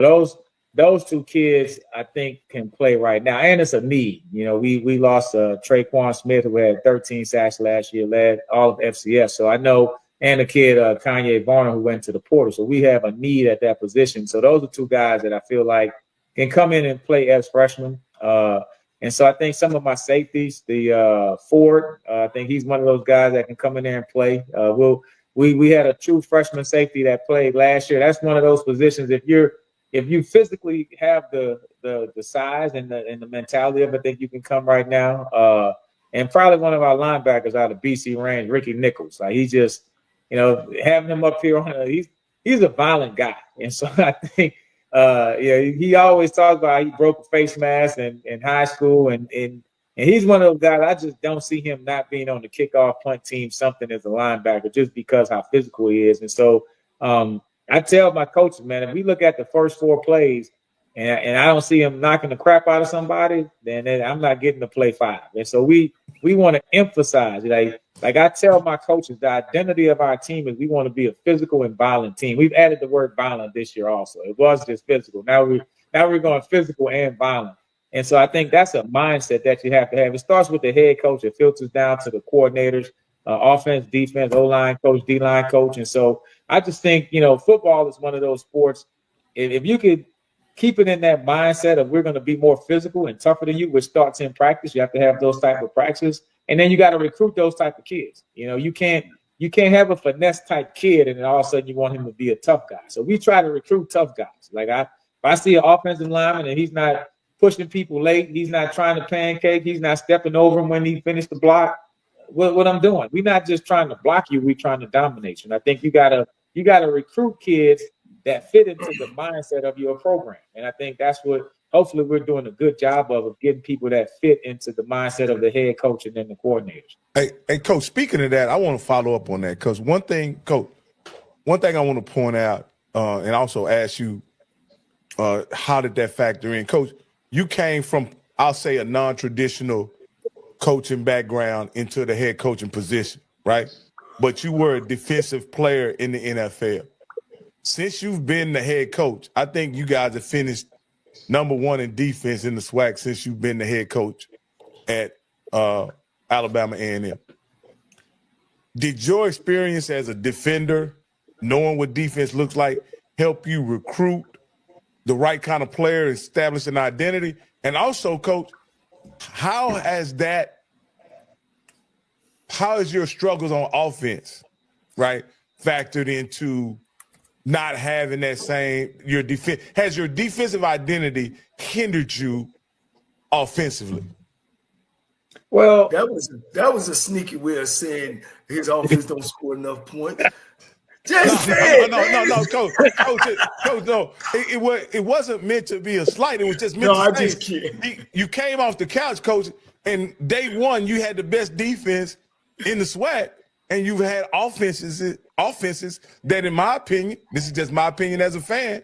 Those two kids, I think, can play right now, and it's a need. You know, we lost Traquan Smith, who had 13 sacks last year, led all of FCS. So I know, and the kid Kanye Varner, who went to the portal. So we have a need at that position. So those are two guys that I feel like can come in and play as freshmen. And so I think some of my safeties, the Ford, I think he's one of those guys that can come in there and play. We had a true freshman safety that played last year. That's one of those positions. If you physically have the size and the mentality of it, I think you can come right now. And probably one of our linebackers out of BC range, Ricky Nichols. Like he just, having him up here he's a violent guy. And so I think he always talks about how he broke a face mask in high school and he's one of those guys. I just don't see him not being on the kickoff punt team, something as a linebacker, just because how physical he is. And so I tell my coaches, man, if we look at the first 4 plays and I don't see him knocking the crap out of somebody, then I'm not getting to play 5. And so we want to emphasize, like I tell my coaches, the identity of our team is we want to be a physical and violent team. We've added the word violent this year also. It was just physical. Now we're going physical and violent. And so I think that's a mindset that you have to have. It starts with the head coach. It filters down to the coordinators, offense, defense, O-line coach, D-line coach. And so I just think, football is one of those sports. If you could keep it in that mindset of we're going to be more physical and tougher than you, which starts in practice. You have to have those type of practices. And then you got to recruit those type of kids. You can't have a finesse type kid and then all of a sudden you want him to be a tough guy. So we try to recruit tough guys. Like if I see an offensive lineman and he's not pushing people late, he's not trying to pancake, he's not stepping over him when he finished the block, what I'm doing. We're not just trying to block you, we're trying to dominate you. And I think you gotta recruit kids that fit into the mindset of your program. And I think that's what hopefully we're doing a good job of getting people that fit into the mindset of the head coach and then the coordinators. Hey, Coach, speaking of that, I want to follow up on that because one thing I want to point out and also ask you, how did that factor in? Coach, you came from, I'll say, a non-traditional coaching background into the head coaching position, right? But you were a defensive player in the NFL. Since you've been the head coach, I think you guys have finished #1 in defense in the SWAC since you've been the head coach at Alabama A&M. Did your experience as a defender, knowing what defense looks like, help you recruit the right kind of player, establish an identity? And also, Coach, how has your struggles on offense, right, factored into not having that same has your defensive identity hindered you offensively? Well, that was a sneaky way of saying his offense don't score enough points. Just no, Coach, no. It wasn't meant to be a slight. It was just meant to say. I'm just kidding. You came off the couch, Coach, and day one you had the best defense in the SWAC, and you've had offenses that, in my opinion, this is just my opinion as a fan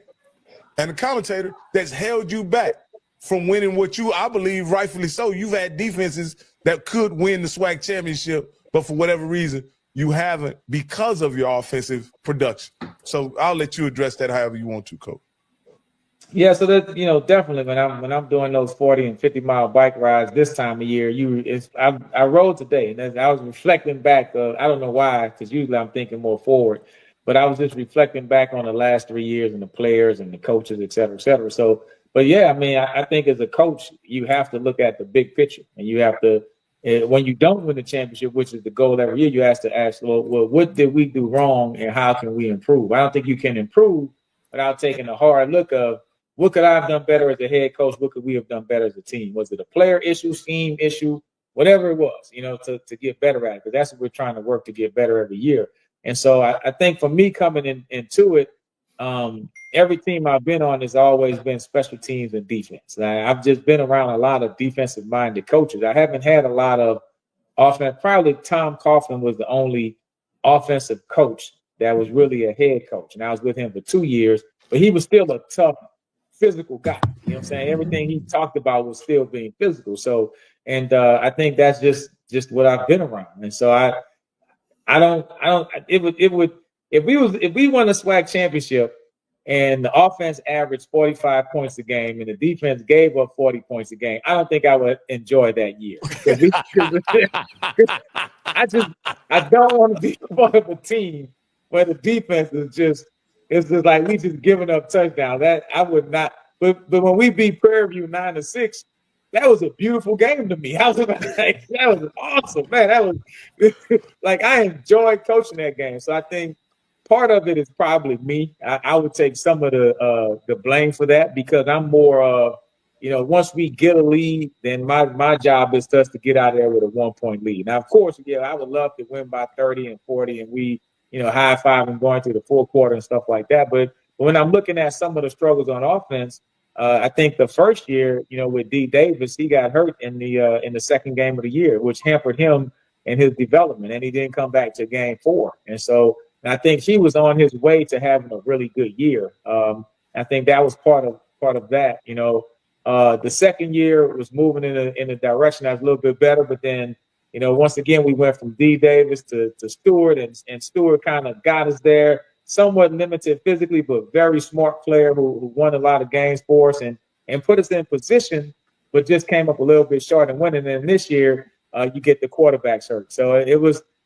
and a commentator, that's held you back from winning what I believe, rightfully so. You've had defenses that could win the SWAC championship, but for whatever reason, you haven't because of your offensive production. So I'll let you address that however you want to, Coach. Yeah, so that definitely when I'm doing those 40 and 50 mile bike rides this time of year, I rode today and I was reflecting back. I don't know why, because usually I'm thinking more forward, but I was just reflecting back on the last 3 years and the players and the coaches, et cetera, et cetera. So, but yeah, I mean, I think as a coach, you have to look at the big picture, and you have to. When you don't win the championship, which is the goal every year, you have to ask, well, what did we do wrong and how can we improve? I don't think you can improve without taking a hard look of what could I have done better as a head coach? What could we have done better as a team? Was it a player issue, scheme issue, whatever it was, to get better at it? Because that's what we're trying to work to get better every year. And so I think for me coming into it, every team I've been on has always been special teams and defense. I've just been around a lot of defensive-minded coaches. I haven't had a lot of offense. Probably Tom Coughlin was the only offensive coach that was really a head coach. And I was with him for 2 years, but he was still a tough, physical guy. You know what I'm saying? Everything he talked about was still being physical. So, and I think that's just what I've been around. And so if we won a SWAC championship and the offense averaged 45 points a game and the defense gave up 40 points a game, I don't think I would enjoy that year. I don't want to be part of a team where the defense it's just like we just giving up touchdowns. That I would not. But when we beat Prairie View 9-6, that was a beautiful game to me. I was like, that was awesome, man. That was like I enjoyed coaching that game. So I think part of it is probably me. I would take some of the blame for that because I'm more of, once we get a lead, then my job is just to get out of there with a 1-point lead. Now, of course, I would love to win by 30 and 40 and we, high five and going through the fourth quarter and stuff like that. But when I'm looking at some of the struggles on offense, I think the first year, with D. Davis, he got hurt in the second game of the year, which hampered him in his development, and he didn't come back to game 4. And so I think he was on his way to having a really good year. I think that was part of that. The second year was moving in a direction that was a little bit better, but then once again we went from D. Davis to Stewart, and Stewart kind of got us there. Somewhat limited physically, but very smart player who won a lot of games for us and put us in position, but just came up a little bit short and winning. And this year, you get the quarterbacks hurt. So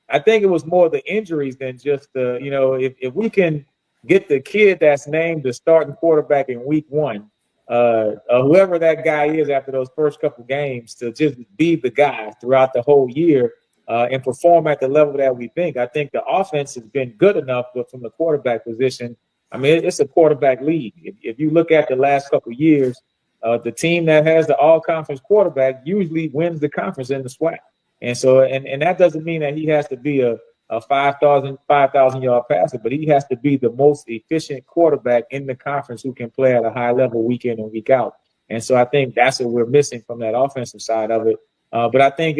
I think it was more the injuries than just if we can get the kid that's named the starting quarterback in week 1, whoever that guy is after those first couple games, to just be the guy throughout the whole year. And perform at the level that we think. I think the offense has been good enough, but from the quarterback position, I mean, it's a quarterback league. If you look at the last couple of years, the team that has the all-conference quarterback usually wins the conference in the SWAC. And so, and that doesn't mean that he has to be a 5,000 yard passer, but he has to be the most efficient quarterback in the conference who can play at a high level week in and week out. And so I think that's what we're missing from that offensive side of it. But I think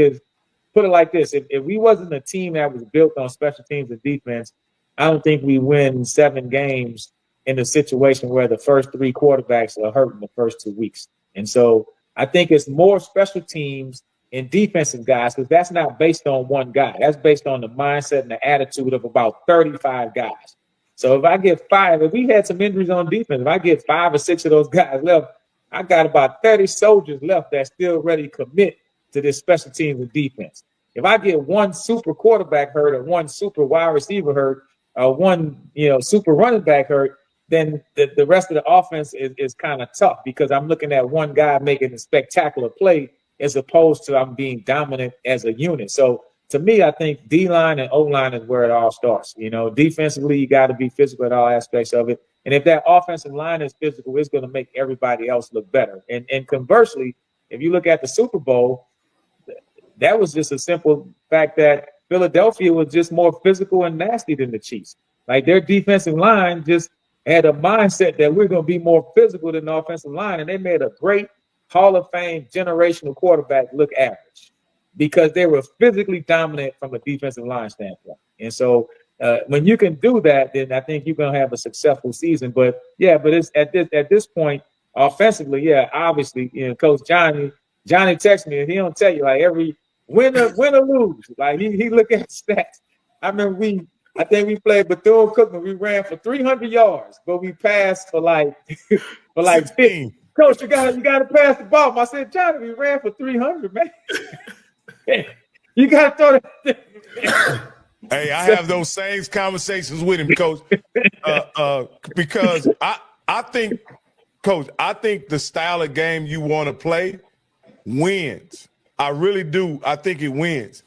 put it like this: if we wasn't a team that was built on special teams and defense, I don't think we win 7 games in a situation where the first 3 quarterbacks are hurt in the first 2 weeks. And so I think it's more special teams and defensive guys, because that's not based on one guy. That's based on the mindset and the attitude of about 35 guys. So if I get 5, if we had some injuries on defense, if I get 5 or 6 of those guys left, I got about 30 soldiers left that's still ready to commit to this special teams and defense. If I get 1 super quarterback hurt or 1 super wide receiver hurt or 1, super running back hurt, then the rest of the offense is kind of tough, because I'm looking at one guy making a spectacular play as opposed to I'm being dominant as a unit. So to me, I think D-line and O-line is where it all starts. Defensively, you got to be physical at all aspects of it. And if that offensive line is physical, it's going to make everybody else look better. And conversely, if you look at the Super Bowl, that was just a simple fact that Philadelphia was just more physical and nasty than the Chiefs. Like, their defensive line just had a mindset that we're going to be more physical than the offensive line. And they made a great Hall of Fame generational quarterback look average because they were physically dominant from a defensive line standpoint. And so when you can do that, then I think you're going to have a successful season. But it's at this point, offensively, obviously, Coach Johnnie texts me and he don't tell you like every win or lose. Like he look at stats. I remember I think we played Bethune-Cookman. We ran for 300 yards, but we passed for like 15. Coach, you gotta pass the ball. I said, Johnny, we ran for 300, man. You gotta throw that. Hey, I have those same conversations with him, Coach, because I think, Coach, the style of game you want to play wins. I really do. I think it wins.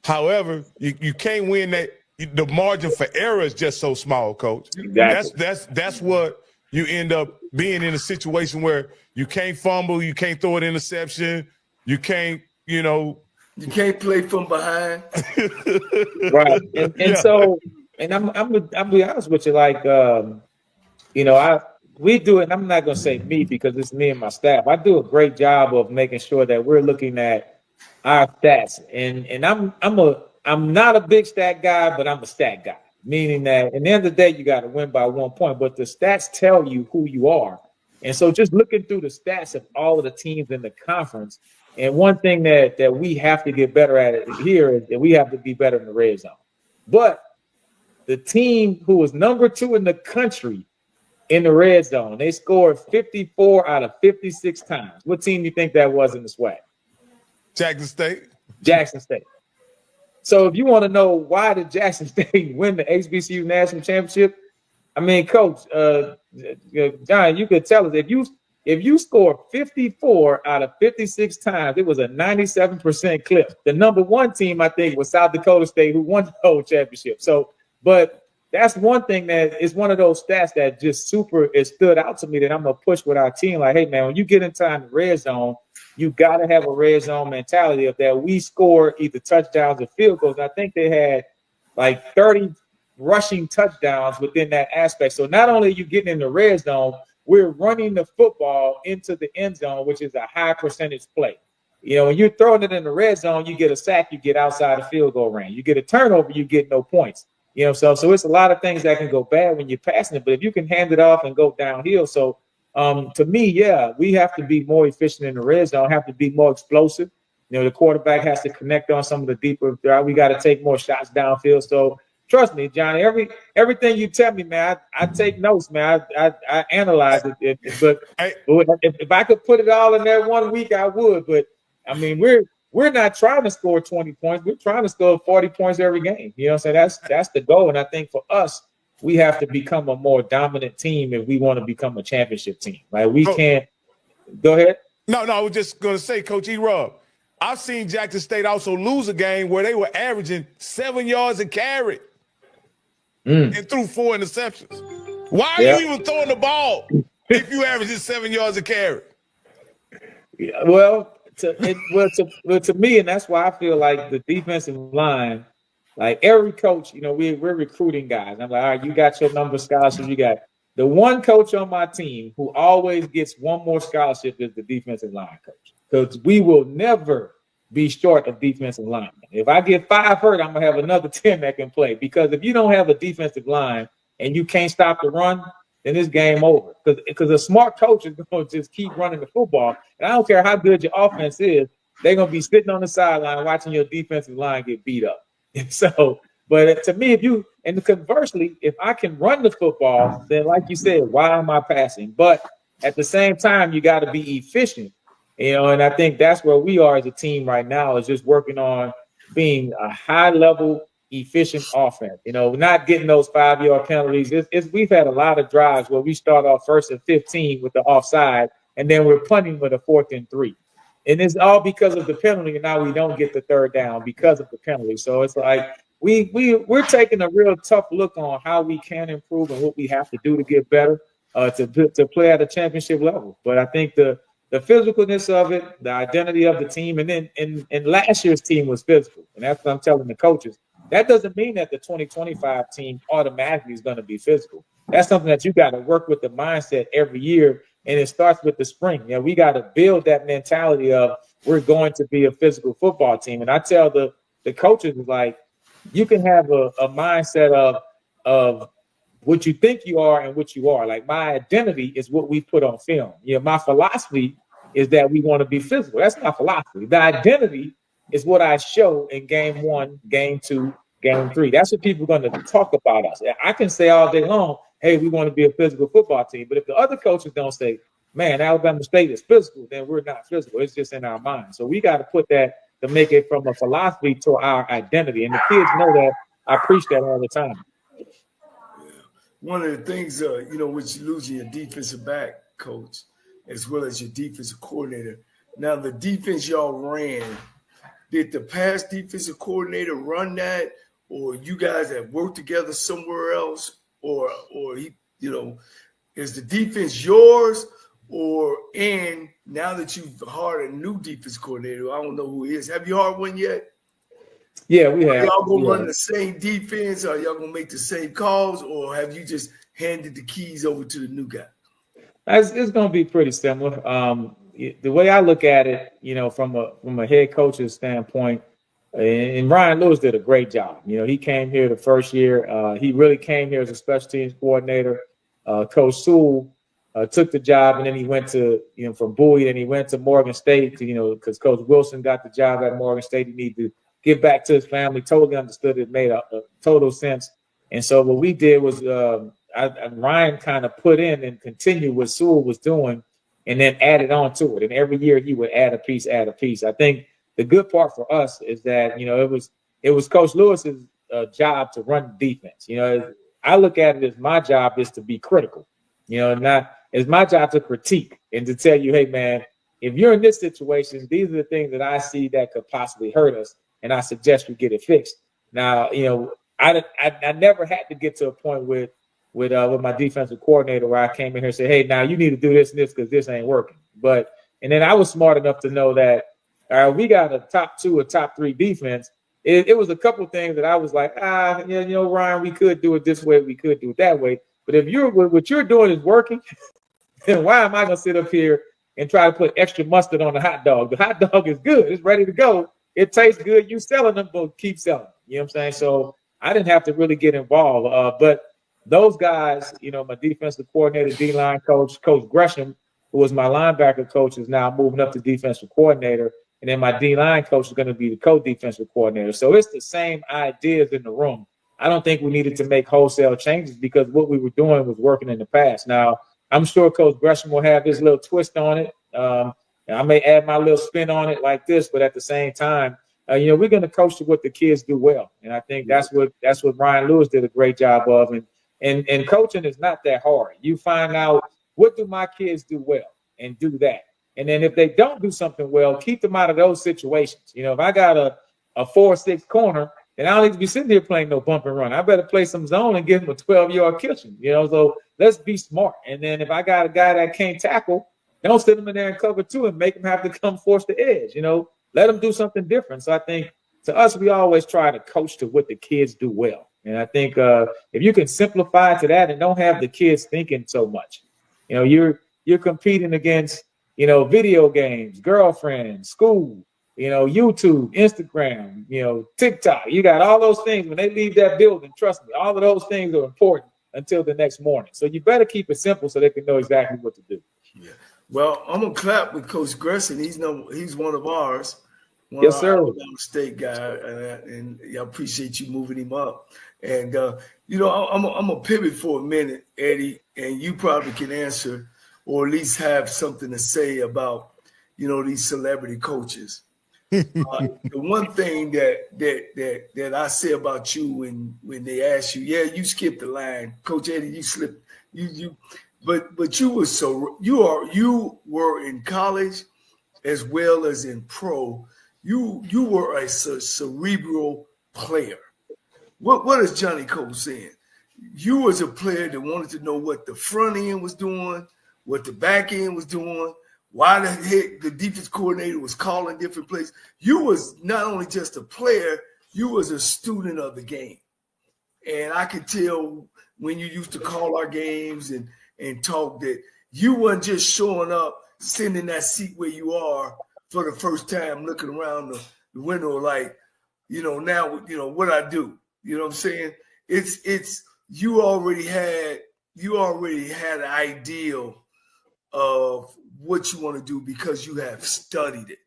However, you can't win that. The margin for error is just so small, Coach. Exactly. That's what you end up being in a situation where you can't fumble, you can't throw an interception, you can't, you can't play from behind. Right. And so, and I'm be honest with you, like, we do it, and I'm not going to say me because it's me and my staff. I do a great job of making sure that we're looking at our stats. And I'm not a big stat guy, but I'm a stat guy, meaning that at the end of the day, you got to win by 1 point, but the stats tell you who you are. And so just looking through the stats of all of the teams in the conference, and one thing that we have to get better at it here is that we have to be better in the red zone. But the team who was number 2 in the country in the red zone. They scored 54 out of 56 times. What team do you think that was in the SWAC? Jackson State. Jackson State. So if you want to know why did Jackson State win the HBCU National Championship, I mean, Coach, John, you could tell us if you score 54 out of 56 times, it was a 97% clip. The number one team, I think, was South Dakota State, who won the whole championship. So, but that's one thing that is one of those stats that just it stood out to me that I'm gonna push with our team. Like, hey man, when you get inside the red zone, you got to have a red zone mentality of that we score either touchdowns or field goals. I think they had like 30 rushing touchdowns within that aspect. So not only are you getting in the red zone, we're running the football into the end zone, which is a high percentage play. You know, when you're throwing it in the red zone, you get a sack, you get outside the field goal range. You get a turnover, you get no points. You know, so it's a lot of things that can go bad when you're passing it. But if you can hand it off and go downhill, so to me, yeah, we have to be more efficient in the red zone, have to be more explosive. You know, the quarterback has to connect on some of the deeper. We got to take more shots downfield. So trust me, Johnny, everything you tell me, man, I take notes, man. I analyze it. But if I could put it all in there 1 week, I would. But I mean, we're not trying to score 20 points. We're trying to score 40 points every game. You know what I'm saying? That's the goal. And I think for us, we have to become a more dominant team if we want to become a championship team. Like we can't. Go ahead. No, I was just going to say, Coach E-Rob, I've seen Jackson State also lose a game where they were averaging 7 yards a carry and threw 4 interceptions. Why are you even throwing the ball if you averaging 7 yards a carry? Yeah, well, to me, and that's why I feel like the defensive line, like every coach, you know, we're recruiting guys. I'm like, all right, you got your number of scholarships. You got the one coach on my team who always gets one more scholarship is the defensive line coach. Because we will never be short of defensive linemen. If I get 5 hurt, I'm going to have another 10 that can play. Because if you don't have a defensive line and you can't stop the run, then it's game over. Because a smart coach is going to just keep running the football. And I don't care how good your offense is, they're going to be sitting on the sideline watching your defensive line get beat up. And so, but to me, conversely, if I can run the football, then like you said, why am I passing? But at the same time, you got to be efficient, you know, and I think that's where we are as a team right now is just working on being a high level, efficient offense, you know, not getting those 5-yard penalties. We've had a lot of drives where we start off 1st and 15 with the offside, and then we're punting with a 4th and 3. And it's all because of the penalty, and now we don't get the 3rd down because of the penalty. So it's like we're taking a real tough look on how we can improve and what we have to do to get better to play at a championship level. But I think the physicalness of it, the identity of the team, and then and last year's team was physical, and that's what I'm telling the coaches. That doesn't mean that the 2025 team automatically is going to be physical. That's something that you got to work with the mindset every year. And it starts with the spring. You know, we got to build that mentality of we're going to be a physical football team. And I tell the coaches, like, you can have a mindset of what you think you are and what you are. Like, my identity is what we put on film. You know, my philosophy is that we want to be physical. That's my philosophy. The identity is what I show in game 1, game 2, game 3. That's what people are going to talk about us. I can say all day long, hey, we want to be a physical football team. But if the other coaches don't say, man, Alabama State is physical, then we're not physical. It's just in our mind. So we got to put that to make it from a philosophy to our identity. And the kids know that. I preach that all the time. Yeah. One of the things, you know, with you losing your defensive back coach, as well as your defensive coordinator. Now, the defense y'all ran, did the past defensive coordinator run that, or you guys have worked together somewhere else? Or he, you know, is the defense yours? And now that you've hired a new defense coordinator, I don't know who he is. Have you hired one yet? Yeah, we have. Are y'all gonna run the same defense? Are y'all gonna make the same calls, or have you just handed the keys over to the new guy? It's gonna be pretty similar. The way I look at it, you know, from a head coach's standpoint. And Ryan Lewis did a great job. You know, he came here the first year. He really came here as a special teams coordinator. Coach Sewell took the job, and then he went to, you know, from Bowie, and he went to Morgan State, you know, because Coach Wilson got the job at Morgan State. He needed to get back to his family. Totally understood it, made a total sense. And so what we did was Ryan kind of put in and continued what Sewell was doing and then added on to it. And every year he would add a piece. I think the good part for us is that, it was Coach Lewis's job to run the defense. I look at it as my job is to be critical, not it's my job to critique and to tell you, hey, man, if you're in this situation, these are the things that I see that could possibly hurt us, and I suggest we get it fixed. Now, I never had to get to a point with my defensive coordinator where I came in here and said, hey, now you need to do this and this because this ain't working. And then I was smart enough to know that, all right, we got a top 2 or top 3 defense. It was a couple of things that I was like, Ryan, we could do it this way, we could do it that way. But if what you're doing is working, then why am I going to sit up here and try to put extra mustard on the hot dog? The hot dog is good. It's ready to go. It tastes good. You selling them, but keep selling them. You know what I'm saying? So I didn't have to really get involved. But those guys, my defensive coordinator, D-line coach, Coach Gresham, who was my linebacker coach, is now moving up to defensive coordinator. And then my D-line coach is going to be the co-defensive coordinator. So it's the same ideas in the room. I don't think we needed to make wholesale changes because what we were doing was working in the past. Now, I'm sure Coach Gresham will have his little twist on it. I may add my little spin on it like this, but at the same time, we're going to coach to what the kids do well. And I think that's what Ryan Lewis did a great job of. And coaching is not that hard. You find out what do my kids do well and do that. And then if they don't do something well, keep them out of those situations. If I got a 4-6 corner, then I don't need to be sitting here playing no bump and run. I better play some zone and give him a 12-yard kitchen. So let's be smart. And then if I got a guy that can't tackle, don't sit him in there and cover 2 and make him have to come force the edge. Let him do something different. So I think to us, we always try to coach to what the kids do well. And I think if you can simplify to that and don't have the kids thinking so much, you're competing against, video games, girlfriends, school, YouTube, Instagram, TikTok. You got all those things. When they leave that building, trust me, all of those things are important until the next morning. So you better keep it simple so they can know exactly what to do. Yeah. Well, I'm gonna clap with Coach Gresham. He's one of ours. Yes, sir. State guy, and I appreciate you moving him up. And I'm gonna pivot for a minute, Eddie, and you probably can answer or at least have something to say about these celebrity coaches. The one thing that I say about you when they ask you, yeah, you skipped the line, Coach Eddie, you slipped, but you were in college as well as in pro. You were a cerebral player. What is Johnnie Cole saying? You was a player that wanted to know what the front end was doing, what the back end was doing, why the heck the defense coordinator was calling different plays. You was not only just a player, you was a student of the game. And I could tell when you used to call our games and talk that you weren't just showing up, sitting in that seat where you are for the first time, looking around the window like, now, what I do. You know what I'm saying? It's you already had an ideal of what you want to do because you have studied it.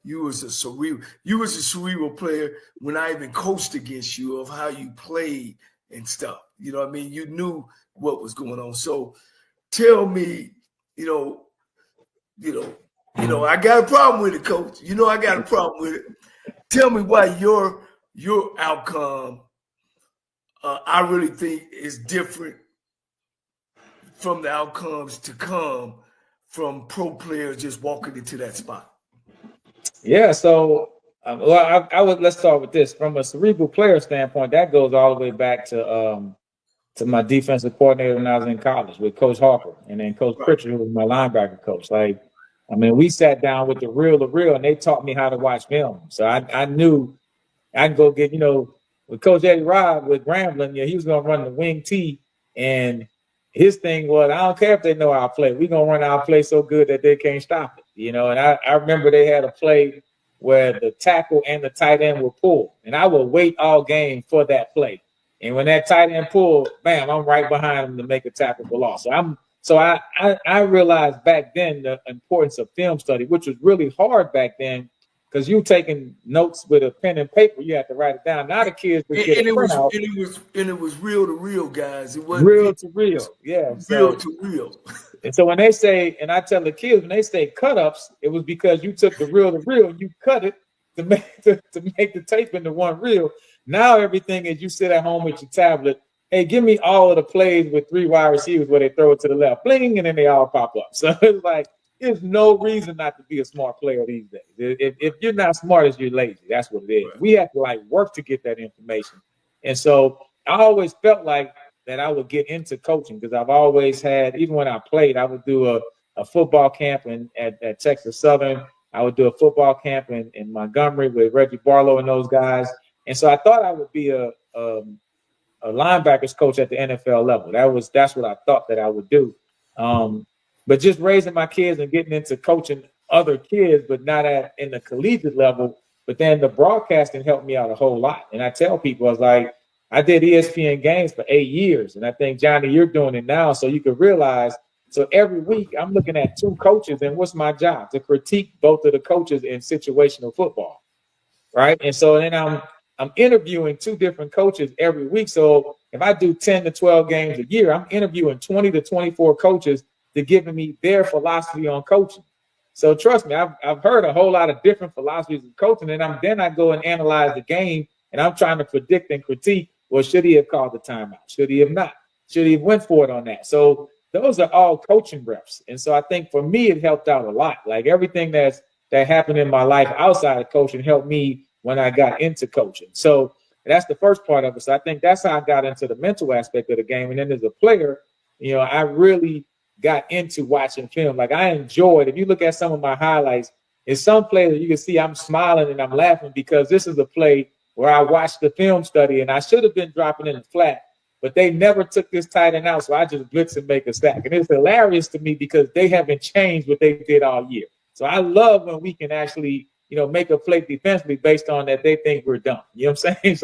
You was a cerebral player when I even coached against you of how you played and stuff. You know what I mean? You knew what was going on. So tell me, I got a problem with it, Coach. I got a problem with it. Tell me why your outcome, I really think, is different from the outcomes to come from pro players just walking into that spot. Yeah, so let's start with this. From a cerebral player standpoint, that goes all the way back to my defensive coordinator when I was in college with Coach Harper and then Coach Pritchard, who was my linebacker coach. We sat down with the real, and they taught me how to watch film. So I knew I can go get, with Coach Eddie Robb with Grambling, he was going to run the wing T, and his thing was, I don't care if they know our play. We're going to run our play so good that they can't stop it, And I remember they had a play where the tackle and the tight end were pulled, and I would wait all game for that play. And when that tight end pulled, bam, I'm right behind him to make a tackle for loss. So I realized back then the importance of film study, which was really hard back then because you taking notes with a pen and paper, you have to write it down. Now the kids just get a printout. And it was real to real, guys. It wasn't real to real. Yeah. Real to real. And so when they say, and I tell the kids, when they say cut-ups, it was because you took the reel to reel and you cut it to make the tape into one reel. Now everything is you sit at home with your tablet. Hey, give me all of the plays with 3 wide receivers where they throw it to the left, bling, and then they all pop up. So it's like, there's no reason not to be a smart player these days. If you're not smart, it's you're lazy. That's what it is. We have to like work to get that information. And so I always felt like that I would get into coaching because I've always had, even when I played, I would do a football camp at Texas Southern. I would do a football camp in Montgomery with Reggie Barlow and those guys. And so I thought I would be a linebackers coach at the NFL level. That's what I thought that I would do. But just raising my kids and getting into coaching other kids, but not in the collegiate level. But then the broadcasting helped me out a whole lot. And I tell people, I was like, I did ESPN games for 8 years. And I think, Johnny, you're doing it now. So you can realize, so every week I'm looking at 2 coaches and what's my job? To critique both of the coaches in situational football. Right. And so then I'm interviewing 2 different coaches every week. So if I do 10 to 12 games a year, I'm interviewing 20 to 24 coaches to giving me their philosophy on coaching. So trust me, I've heard a whole lot of different philosophies of coaching, and then I go and analyze the game, and I'm trying to predict and critique. Well, should he have called the timeout? Should he have not? Should he have went for it on that? So those are all coaching reps, and so I think for me it helped out a lot. Like everything that happened in my life outside of coaching helped me when I got into coaching. So that's the first part of it. So I think that's how I got into the mental aspect of the game, and then as a player, I really got into watching film. Like I enjoyed, if you look at some of my highlights, in some plays you can see I'm smiling and I'm laughing because this is a play where I watched the film study and I should have been dropping in the flat, but they never took this tight end out. So I just blitz and make a sack. And it's hilarious to me because they haven't changed what they did all year. So I love when we can actually, make a play defensively based on that they think we're dumb. You know what I'm saying?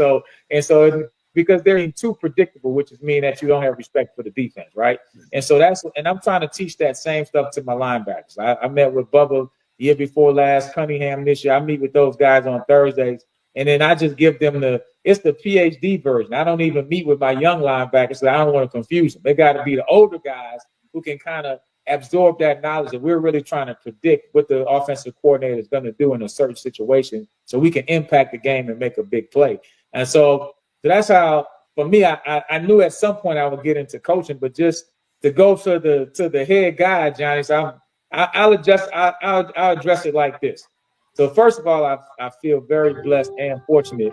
So because they're too predictable, which is mean that you don't have respect for the defense, right? And so and I'm trying to teach that same stuff to my linebackers. I met with Bubba the year before last, Cunningham this year. I meet with those guys on Thursdays, and then I just give them it's the PhD version. I don't even meet with my young linebackers, so I don't want to confuse them. They got to be the older guys who can kind of absorb that knowledge that we're really trying to predict what the offensive coordinator is going to do in a certain situation so we can impact the game and make a big play. And so that's how, for me, I knew at some point I would get into coaching, but just to go to the head guy, Johnny, so I'll address it like this. So first of all, I feel very blessed and fortunate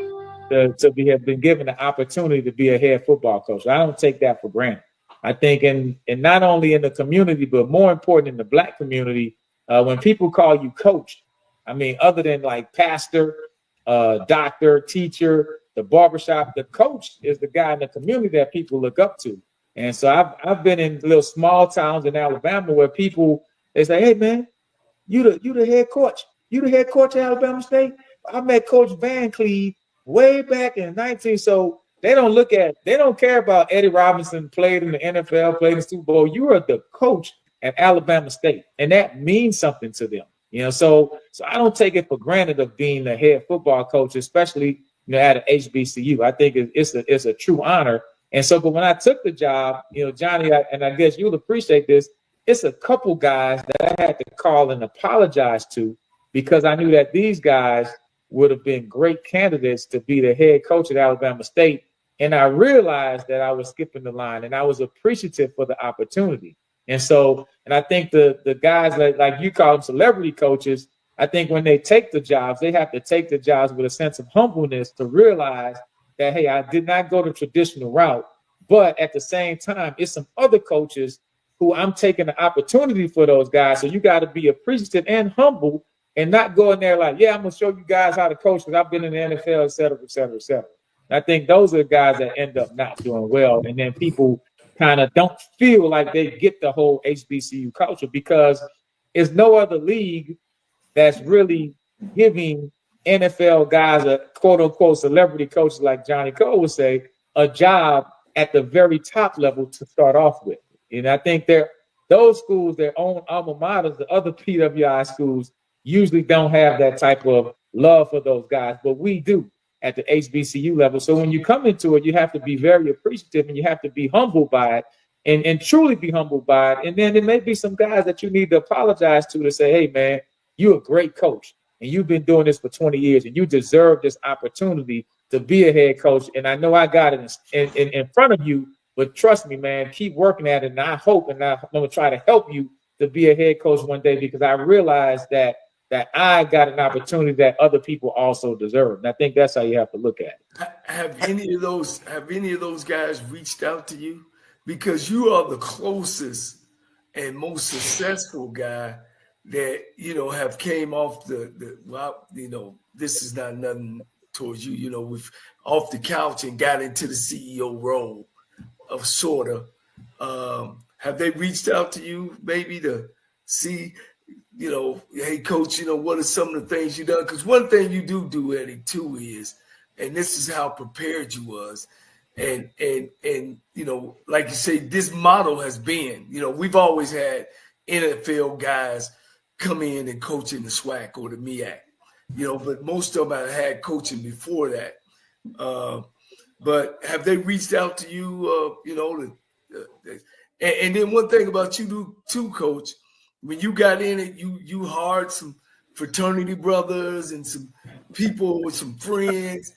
to have been given the opportunity to be a head football coach. I don't take that for granted. I think in not only in the community, but more important in the Black community, when people call you coach, I mean, other than like pastor, doctor, teacher, the barbershop, the coach is the guy in the community that people look up to. And so I've been in little small towns in Alabama where people, they say, hey, man, you the head coach. You the head coach at Alabama State? I met Coach Van Cleve way back in 19. So they don't care about Eddie Robinson played in the NFL, played in the Super Bowl. You are the coach at Alabama State. And that means something to them. So I don't take it for granted of being the head football coach, especially at an HBCU. I think it's a true honor. And so, but when I took the job, Johnny, and I guess you'll appreciate this, it's a couple guys that I had to call and apologize to because I knew that these guys would have been great candidates to be the head coach at Alabama State. And I realized that I was skipping the line and I was appreciative for the opportunity. And so, and I think the guys like you call them celebrity coaches, I think when they take the jobs, they have to take the jobs with a sense of humbleness to realize that, hey, I did not go the traditional route, but at the same time, it's some other coaches who I'm taking the opportunity for those guys. So you got to be appreciative and humble and not go in there like, yeah, I'm going to show you guys how to coach because I've been in the NFL, et cetera, et cetera, et cetera. And I think those are the guys that end up not doing well. And then people kind of don't feel like they get the whole HBCU culture because there's no other league that's really giving NFL guys, a quote unquote celebrity coach like Johnnie Cole would say, a job at the very top level to start off with. And I think those schools, their own alma maters, the other PWI schools, usually don't have that type of love for those guys, but we do at the HBCU level. So when you come into it, you have to be very appreciative and you have to be humbled by it and truly be humbled by it. And then there may be some guys that you need to apologize to say, hey, man, you're a great coach and you've been doing this for 20 years and you deserve this opportunity to be a head coach. And I know I got it in front of you, but trust me, man, keep working at it. And I hope and I'm going to try to help you to be a head coach one day, because I realize that I got an opportunity that other people also deserve. And I think that's how you have to look at it. Have any of those guys reached out to you? Because you are the closest and most successful guy that, have came off this is not nothing towards you, with off the couch and got into the CEO role of sort of. Have they reached out to you maybe to see, hey, coach, what are some of the things you done? Because one thing you do, Eddie, too, is, and this is how prepared you was. And like you say, this model has been, we've always had NFL guys come in and coach in the SWAC or the MEAC, but most of them have had coaching before that. But have they reached out to you, and then one thing about you too, Coach, when you got in it, you hired some fraternity brothers and some people with some friends.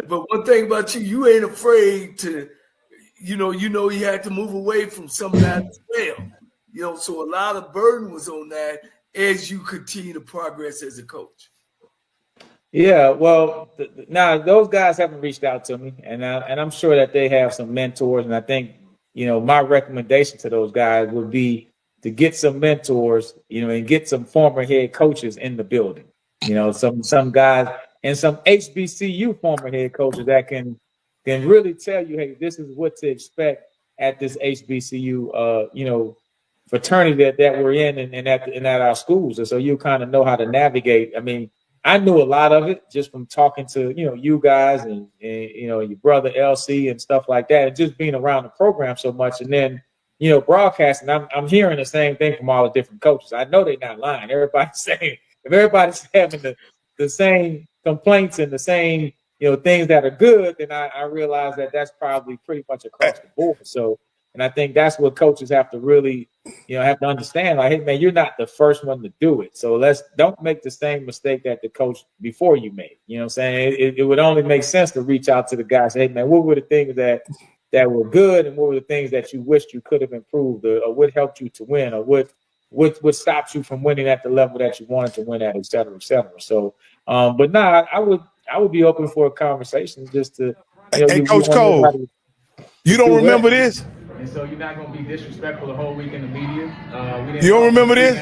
But one thing about you ain't afraid to, you had to move away from some of that as well. So a lot of burden was on that as you continue to progress as a coach. Yeah, well, now those guys haven't reached out to me, and I'm sure that they have some mentors, and I think, my recommendation to those guys would be to get some mentors, and get some former head coaches in the building, some guys and some HBCU former head coaches that can really tell you, hey, this is what to expect at this HBCU, fraternity that we're in and at our schools. And so you kind of know how to navigate. I mean, I knew a lot of it just from talking to, you guys and your brother LC and stuff like that, and just being around the program so much. And then, broadcasting, I'm hearing the same thing from all the different coaches. I know they're not lying. Everybody's saying, if everybody's having the same complaints and the same, things that are good, then I realize that that's probably pretty much across the board. So, and I think that's what coaches have to really, have to understand. Like, hey, man, you're not the first one to do it. So don't make the same mistake that the coach before you made. You know what I'm saying? It would only make sense to reach out to the guys. Hey, man, what were the things that were good, and what were the things that you wished you could have improved, or what helped you to win, or what stopped you from winning at the level that you wanted to win at, et cetera, et cetera. So, but I would be open for a conversation just to. Hey, Coach Cole, you don't remember this? And so you're not going to be disrespectful the whole week in the media. You don't remember this?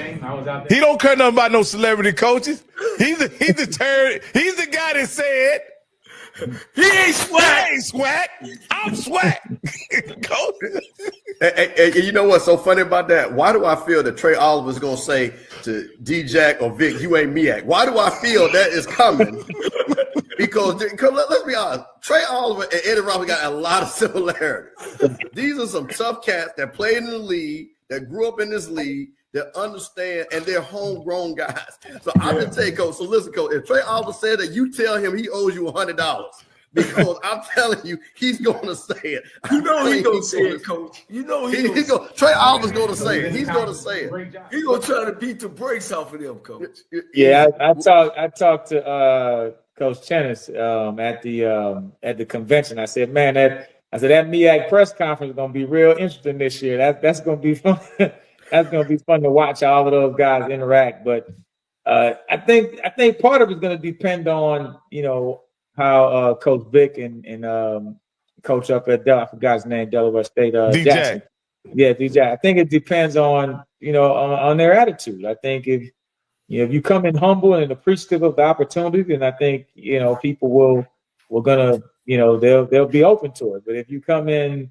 He don't care nothing about no celebrity coaches. He's the guy that said he ain't swag. I'm swag. Hey, you know what's so funny about that? Why do I feel that Trey Oliver's going to say to D-Jack or Vic, you ain't MEAC? Why do I feel that is coming? Because let's be honest, Trey Oliver and Eddie Robinson got a lot of similarities. These are some tough cats that played in the league, that grew up in this league, that understand, and they're homegrown guys. So I'm going to tell you, Coach, so listen, Coach, if Trey Oliver said that, you tell him he owes you $100. Because I'm telling you, he's going to say it. He's going to say it, Coach. Trey Oliver's going to say it. He's going to say it. He's going to try to beat the brakes off of them, Coach. Yeah, I talked to Coach Chennis at the convention. I said, man, that MEAC press conference is going to be real interesting this year. That's going to be fun. That's going to be fun to watch all of those guys interact. But I think part of it is going to depend on how Coach Vic and coach up at I forgot his name, Delaware State, Jackson. Yeah, DJ. I think it depends on on their attitude. I think if you come in humble and appreciative of the opportunity, then I think people will gonna they'll be open to it. But if you come in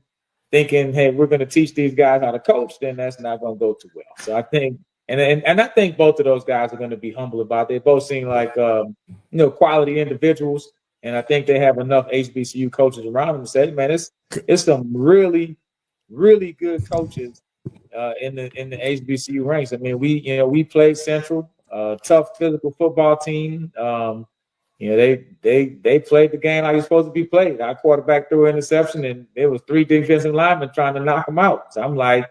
thinking, hey, we're gonna teach these guys how to coach, then that's not gonna go too well. So I think and I think both of those guys are gonna be humble about it. They both seem like quality individuals. And I think they have enough HBCU coaches around them to say, man, it's some really, really good coaches in the HBCU ranks. I mean, we played Central tough physical football team. You know, they played the game like it's supposed to be played. Our quarterback threw an interception, and there was 3 defensive linemen trying to knock him out. So I'm like,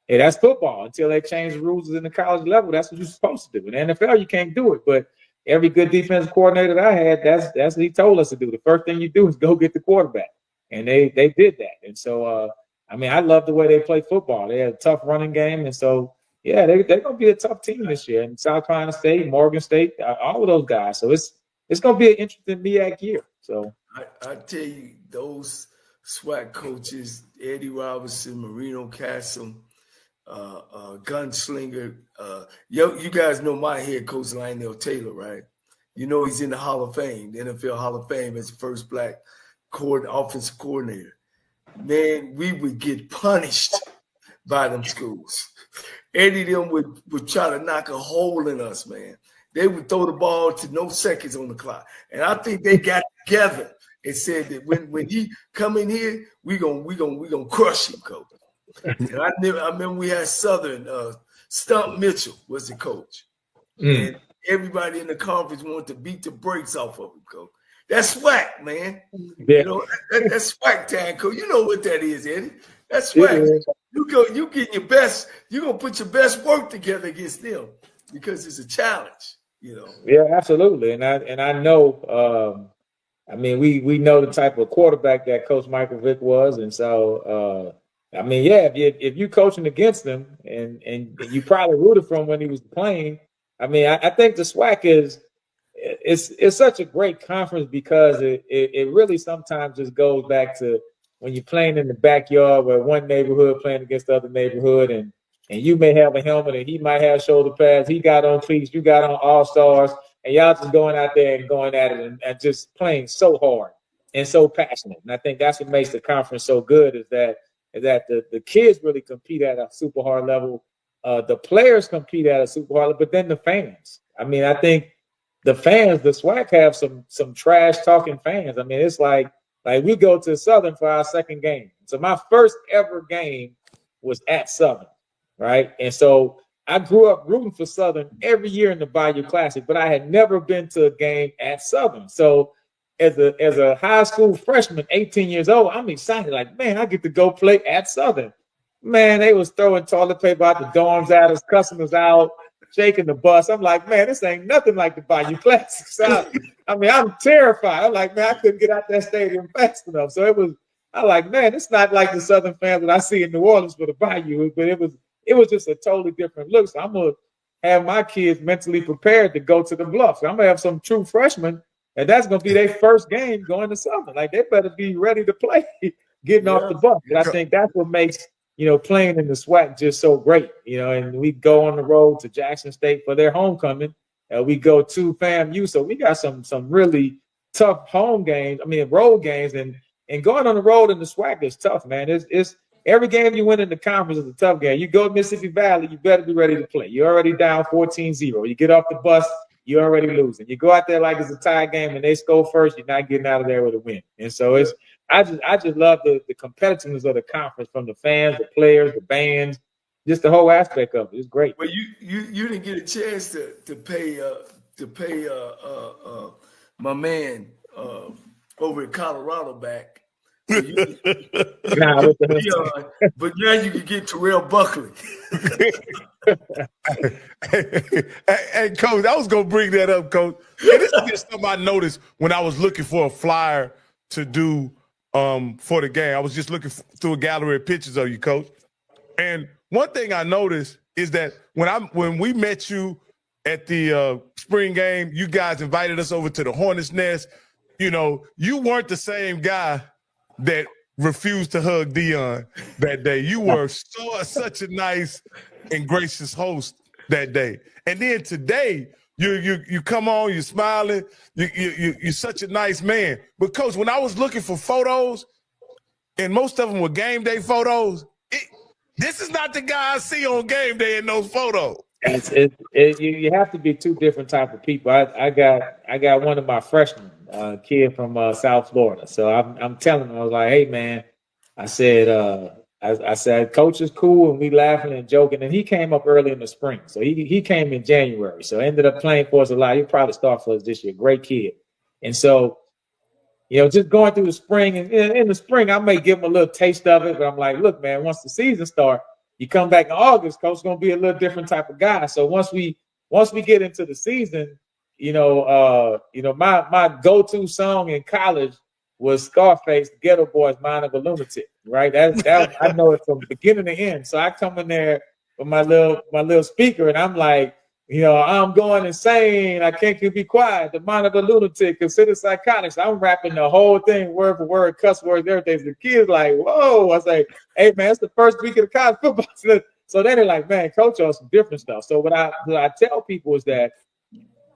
hey, that's football. Until they change the rules in the college level, that's what you're supposed to do. In the NFL, you can't do it. But every good defensive coordinator that I had, that's what he told us to do. The first thing you do is go get the quarterback. And they did that. And so, I mean, I love the way they play football. They had a tough running game. And so, yeah, they're going to be a tough team this year. And South Carolina State, Morgan State, all of those guys. So it's going to be an interesting MEAC year. So I tell you, those SWAC coaches, Eddie Robinson, Marino Castle, Gunslinger, you guys know my head coach, Lionel Taylor, right? You know he's in the Hall of Fame, the NFL Hall of Fame as the first black offensive coordinator. Man, we would get punished by them schools. Eddie them would try to knock a hole in us, man. They would throw the ball to no seconds on the clock. And I think they got together and said that when he come in here, we gonna crush him, coach. And I remember we had Southern, Stump Mitchell was the coach. And everybody in the conference wanted to beat the brakes off of him, coach. That's SWAC, man. yeah. You know, that's SWAC time, coach. You know what that is, Eddie. That's SWAC. Yeah. You get your best, you're gonna put your best work together against them because it's a challenge, you know. Yeah, absolutely. And I know I mean we know the type of quarterback that Coach Michael Vick was. And so I mean, yeah, if you coaching against him and you probably rooted for him when he was playing, I mean, I think the SWAC it's such a great conference because it really sometimes just goes back to when you're playing in the backyard where one neighborhood playing against the other neighborhood, and you may have a helmet and he might have shoulder pads, he got on cleats, you got on all-stars, and y'all just going out there and going at it and just playing so hard and so passionate. And I think that's what makes the conference so good is that the kids really compete at a super hard level. The players compete at a super hard level, but then the fans. I mean, I think the fans, the SWAC have some trash talking fans. I mean, it's like we go to Southern for our second game. So my first ever game was at Southern, right? And so I grew up rooting for Southern every year in the Bayou Classic, but I had never been to a game at Southern. So as a high school freshman, 18 years old, I'm excited. Like, man, I get to go play at Southern. Man, they was throwing toilet paper out the dorms at us, cussing us out, shaking the bus. I'm like, man, this ain't nothing like the Bayou Classic. So I mean, I'm terrified. I'm like, man, I couldn't get out that stadium fast enough. So I'm like, man, it's not like the Southern fans that I see in New Orleans for the Bayou, but it was just a totally different look. So I'm gonna have my kids mentally prepared to go to the Bluff. So I'm gonna have some true freshmen, and that's gonna be their first game going to Southern. Like they better be ready to play, getting off the bus. And I think that's what makes playing in the SWAC just so great. And we go on the road to Jackson State for their homecoming. We go to FAMU, so we got some really tough home games. I mean, road games, and going on the road in the SWAC is tough, man. It's every game you win in the conference is a tough game. You go to Mississippi Valley, you better be ready to play. You're already down 14-0. You get off the bus, you're already losing. You go out there like it's a tie game and they score first, you're not getting out of there with a win. And so I just love the competitiveness of the conference from the fans, the players, the bands, just the whole aspect of it. It's great. Well, you didn't get a chance to pay my man over in Colorado back. So but now you can get Terrell Buckley. Hey, Coach, I was gonna bring that up, Coach. Hey, this is just something I noticed when I was looking for a flyer to do for the game. I was just looking through a gallery of pictures of you, Coach. And one thing I noticed is that when we met you at the spring game, you guys invited us over to the Hornets Nest. You weren't the same guy that refused to hug Dion that day. You were such a nice and gracious host that day. And then today, you come on, you're smiling, you're such a nice man. But Coach, when I was looking for photos, and most of them were game day photos, this is not the guy I see on game day in those photos. You have to be two different type of people. I got one of my freshmen, kid from South Florida. So I'm telling him, I was like, hey man, I said, I said, Coach is cool, and we laughing and joking. And he came up early in the spring, so he came in January. So ended up playing for us a lot. He'll probably start for us this year. Great kid. And so, just going through the spring, and in the spring, I may give him a little taste of it, but I'm like, look, man, once the season starts, you come back in August, Coach's gonna be a little different type of guy. So once we get into the season, my go-to song in college was Scarface, Ghetto Boys, Mind of a Lunatic, right? That I know it from beginning to end. So I come in there with my little speaker, and I'm like, I'm going insane. I can't be quiet. The Mind of a Lunatic, consider psychotic. So I'm rapping the whole thing, word for word, cuss words, everything. The kids like, whoa. I say, hey man, it's the first week of the college football. So then they're like, man, Coach on some different stuff. So what I tell people is that,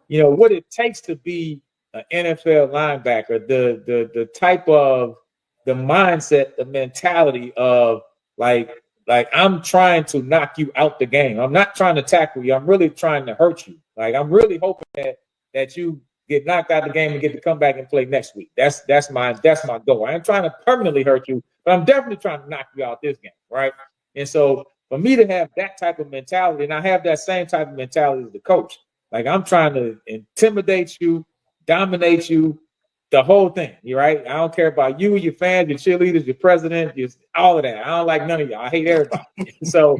what it takes to be an NFL linebacker, the type of the mindset, the mentality of like I'm trying to knock you out the game. I'm not trying to tackle you. I'm really trying to hurt you. Like I'm really hoping that you get knocked out of the game and get to come back and play next week. That's my goal. I ain't trying to permanently hurt you, but I'm definitely trying to knock you out this game, right? And so for me to have that type of mentality, and I have that same type of mentality as the coach, like I'm trying to intimidate you, dominate you, the whole thing, right? I don't care about you, your fans, your cheerleaders, your president, all of that. I don't like none of y'all. I hate everybody. So,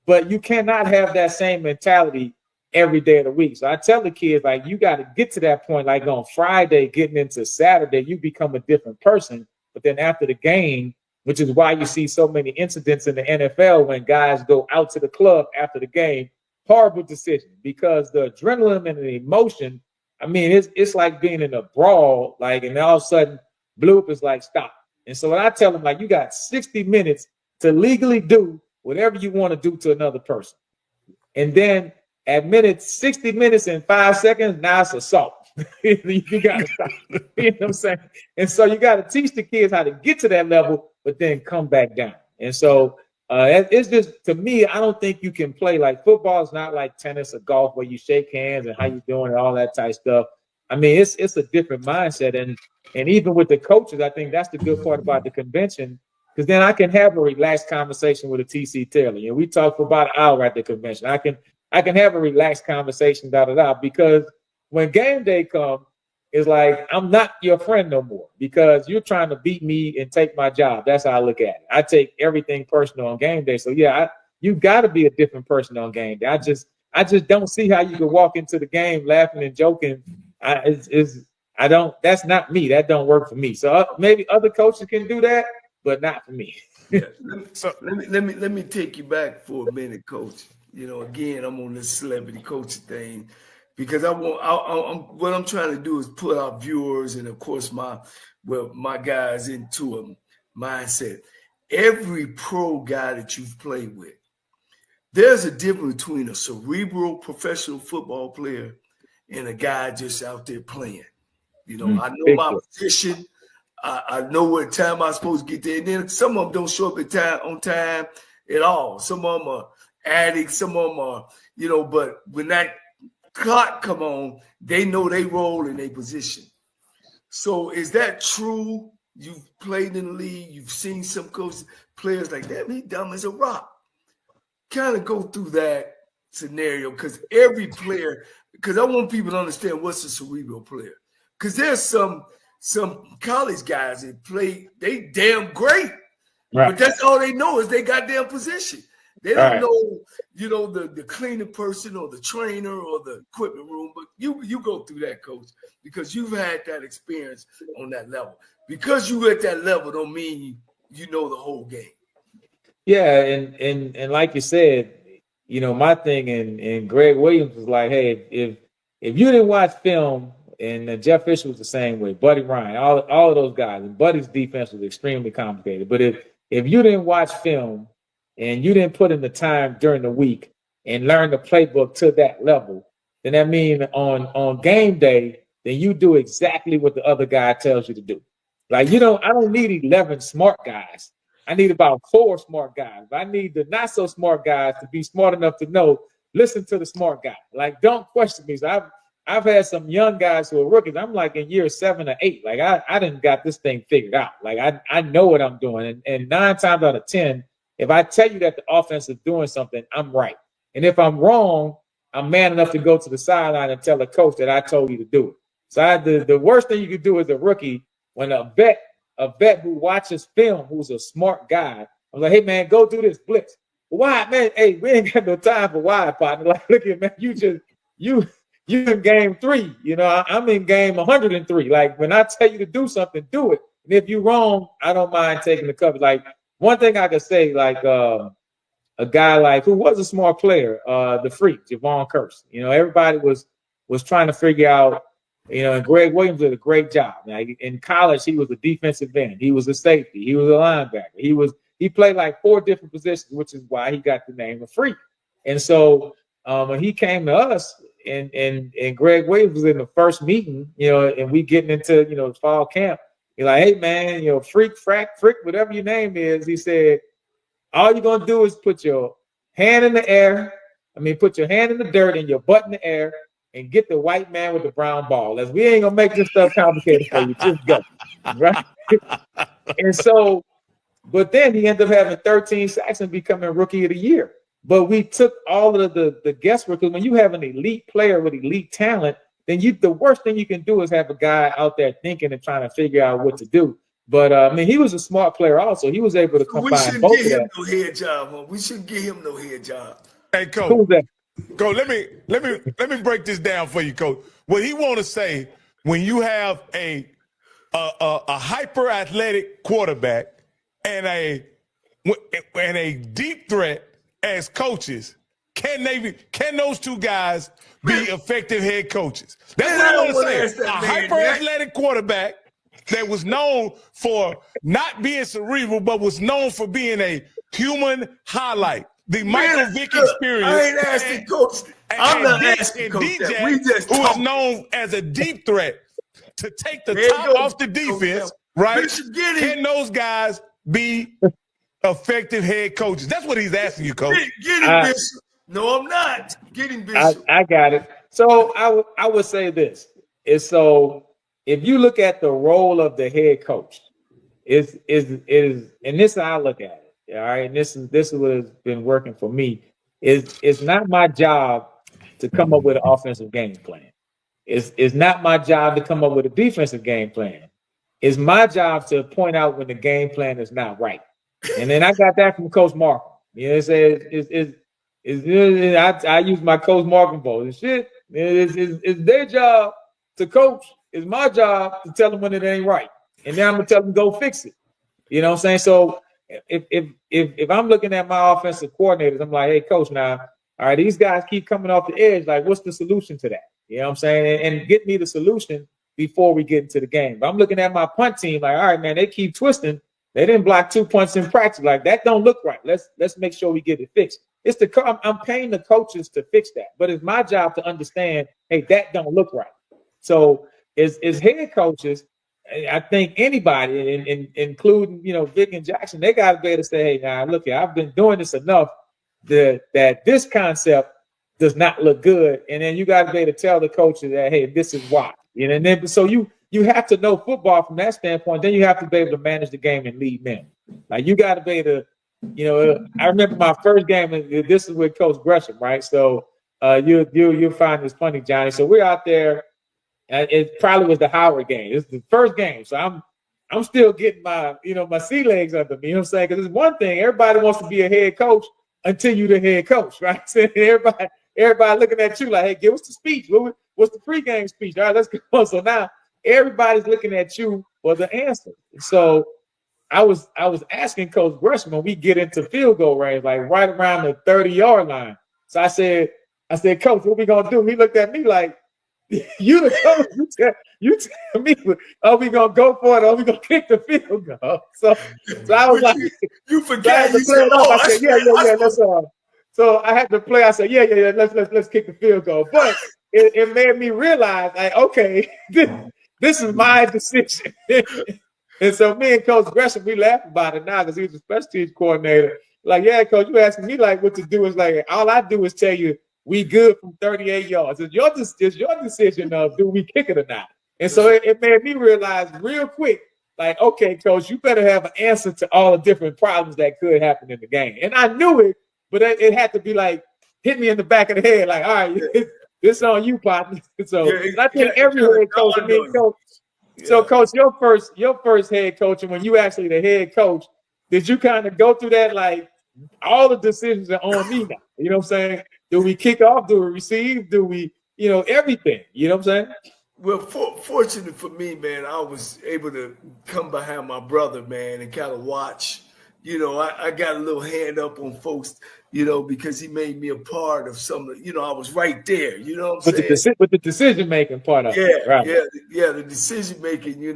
but you cannot have that same mentality every day of the week. So I tell the kids, like, you got to get to that point, like on Friday, getting into Saturday, you become a different person. But then after the game, which is why you see so many incidents in the NFL when guys go out to the club after the game, horrible decision, because the adrenaline and the emotion, I mean, it's like being in a brawl, like, and all of a sudden, bloop is like, stop. And so when I tell them, like, you got 60 minutes to legally do whatever you want to do to another person. And then at 60 minutes and 5 seconds, now it's assault. You got to stop. You know what I'm saying? And so you got to teach the kids how to get to that level, but then come back down. And so it's just, to me, I don't think you can play like football. Is not like tennis or golf where you shake hands and how you doing and all that type of stuff. I mean, it's a different mindset. And even with the coaches, I think that's the good part about the convention, because then I can have a relaxed conversation with a TC Taylor. We talk for about an hour at the convention. I can have a relaxed conversation, because when game day comes, it's like, I'm not your friend no more because you're trying to beat me and take my job. That's how I look at it. I take everything personal on game day. So yeah, you got to be a different person on game day. I just don't see how you can walk into the game laughing and joking. That's not me. That don't work for me. So maybe other coaches can do that, but not for me. Yeah. Let me take you back for a minute, Coach. Again, I'm on this celebrity coaching thing, because what I'm trying to do is put our viewers and, of course, my guys into a mindset. Every pro guy that you've played with, there's a difference between a cerebral professional football player and a guy just out there playing. I know my position. I know what time I'm supposed to get there. And then some of them don't show up on time at all. Some of them are addicts. Some of them are, but when that clock come on, they know they role in their position. So is that true? You've played in the league, you've seen some coaches, players like that, he dumb as a rock. Kind of go through that scenario, because every player, because I want people to understand what's a cerebral player. Because there's some college guys that play, they damn great, right, but that's all they know is they goddamn position. They don't know, the cleaning person or the trainer or the equipment room, but you go through that, Coach, because you've had that experience on that level. Because you at that level don't mean you know the whole game. Yeah, and like you said, my thing and Greg Williams was like, hey, if you didn't watch film, and Jeff Fisher was the same way, Buddy Ryan, all of those guys, and Buddy's defense was extremely complicated. But if you didn't watch film and you didn't put in the time during the week and learn the playbook to that level, then that means on game day, then you do exactly what the other guy tells you to do. Like, I don't need 11 smart guys. I need about 4 smart guys. I need the not so smart guys to be smart enough to know, listen to the smart guy. Like, don't question me. So I've had some young guys who are rookies. I'm like in year 7 or 8. Like I didn't got this thing figured out. Like I know what I'm doing. And 9 times out of 10, if I tell you that the offense is doing something, I'm right. And if I'm wrong, I'm man enough to go to the sideline and tell the coach that I told you to do it. So the worst thing you could do as a rookie, when a vet who watches film, who's a smart guy, I'm like, hey man, go do this blitz. Why, man? Hey, we ain't got no time for why, partner. Like, look at man, you in game 3. You know, I'm in game 103. Like, when I tell you to do something, do it. And if you're wrong, I don't mind taking the cover. Like, one thing I could say, like a guy like who was a smart player, the freak, Javon Curse. You know, everybody was trying to figure out, you know, and Greg Williams did a great job. Now, in college, he was a defensive end. He was a safety. He was a linebacker. He played like 4 different positions, which is why he got the name of Freak. And so when he came to us, and Greg Williams was in the first meeting, you know, and we getting into, you know, fall camp. He's like, hey man, you know, Freak, whatever your name is. He said, all you're gonna do is put your hand in the air. Put your hand in the dirt and your butt in the air, and get the white man with the brown ball. As we ain't gonna make this stuff complicated for you, just go, right? And so, but then he ended up having 13 sacks and becoming Rookie of the Year. But we took all of the guesswork, because when you have an elite player with elite talent, then the worst thing you can do is have a guy out there thinking and trying to figure out what to do. But he was a smart player also. He was able to combine both of that. We shouldn't give him no head job, huh? We shouldn't give him no head job. Hey, Coach. Who's that? Coach, let me break this down for you, Coach. What he want to say, when you have a hyper athletic quarterback and a deep threat as coaches, can those two guys be effective head coaches? That's what I want to say. A hyper athletic quarterback that was known for not being cerebral, but was known for being a human highlight. The Michael Vick experience. I ain't asking Coach. I'm not asking Coach that. We just who is known as a deep threat to take the top off the defense, right? Can those guys be effective head coaches? That's what he's asking you, Coach. Get him, Bishop. No, I'm not. Get him, Bishop. I got it. So I would say this is, so if you look at the role of the head coach, is and this is how I look at it. All right, and this is what has been working for me. It's not my job to come up with an offensive game plan. It's not my job to come up with a defensive game plan. It's my job to point out when the game plan is not right. And then I got that from Coach Markham. You know, I use my Coach Markham vote. And shit, it's their job to coach. It's my job to tell them when it ain't right. And then I'm gonna tell them go fix it. You know what I'm saying? So if I'm looking at my offensive coordinators, I'm like, hey, coach, now, all right, these guys keep coming off the edge. Like, what's the solution to that? You know what I'm saying? And get me the solution before we get into the game. But I'm looking at my punt team, like, all right, man, they keep twisting. They didn't block 2 punts in practice. Like, that don't look right. Let's make sure we get it fixed. I'm paying the coaches to fix that, but it's my job to understand, hey, that don't look right. So as head coaches, I think anybody, including, you know, Vic and Jackson, they got to be able to say, hey, now look here, I've been doing this enough that this concept does not look good. And then you got to be able to tell the coaches that, hey, this is why. You know, and then so you have to know football from that standpoint. Then you have to be able to manage the game and lead men. Like, you got to be able to, you know, I remember my first game, and this is with Coach Gresham, right? So you'll find this funny, Johnny. So we're out there. It probably was the Howard game. It's the first game. So I'm still getting my sea legs under me. You know what I'm saying? Because it's one thing, everybody wants to be a head coach until you're the head coach, right? So everybody looking at you like, hey, give us the speech. What's the pregame speech? All right, let's go. So now everybody's looking at you for the answer. So I was asking Coach Gresham when we get into field goal range, like right around the 30-yard line. So I said, Coach, what we gonna do? He looked at me like, you the coach, you tell me, are we gonna go for it or are we gonna kick the field goal? So I was like, you forgot. I said, yeah, that's all. So I had to play. I said, yeah, let's kick the field goal. But it made me realize, like, okay, this is my decision. And so me and Coach Gresham, we laugh about it now because he was a special teams coordinator. Like, yeah, Coach, you asking me like what to do. Is like, all I do is tell you we good from 38 yards. It's your decision of do we kick it or not. And so it made me realize real quick, like, okay, coach, you better have an answer to all the different problems that could happen in the game. And I knew it, but it had to be like, hit me in the back of the head, like, all right, this on you, partner. So I think every head coach, coach. Yeah. So, coach, your first head coach, and when you actually the head coach, did you kind of go through that like all the decisions are on me now? You know what I'm saying? Do we kick off? Do we receive? Do we, everything? You know what I'm saying? Well, fortunate for me, man, I was able to come behind my brother, man, and kind of watch. I got a little hand up on folks, because he made me a part of some. I was right there. You know what I'm saying? With the decision making part of it, right? The decision making. You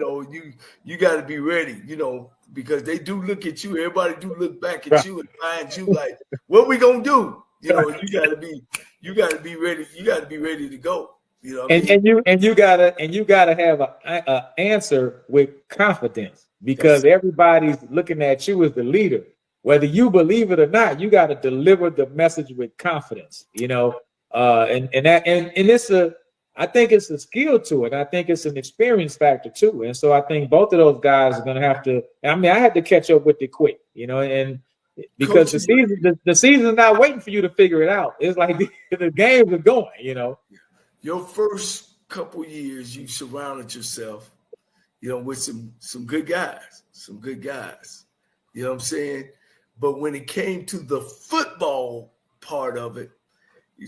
got to be ready. Because they do look at you. Everybody do look back at you and find you like, what we gonna do? You gotta be ready. You gotta be ready to go. And you gotta have a answer with confidence, because everybody's looking at you as the leader. Whether you believe it or not, you got to deliver the message with confidence. I think it's a skill to it. I think it's an experience factor too. And so I think both of those guys are going to have to. I had to catch up with it quick, and because the season's not waiting for you to figure it out. It's like the games are going. Your first couple years, you surrounded yourself, with some good guys, You know what I'm saying? But when it came to the football part of it,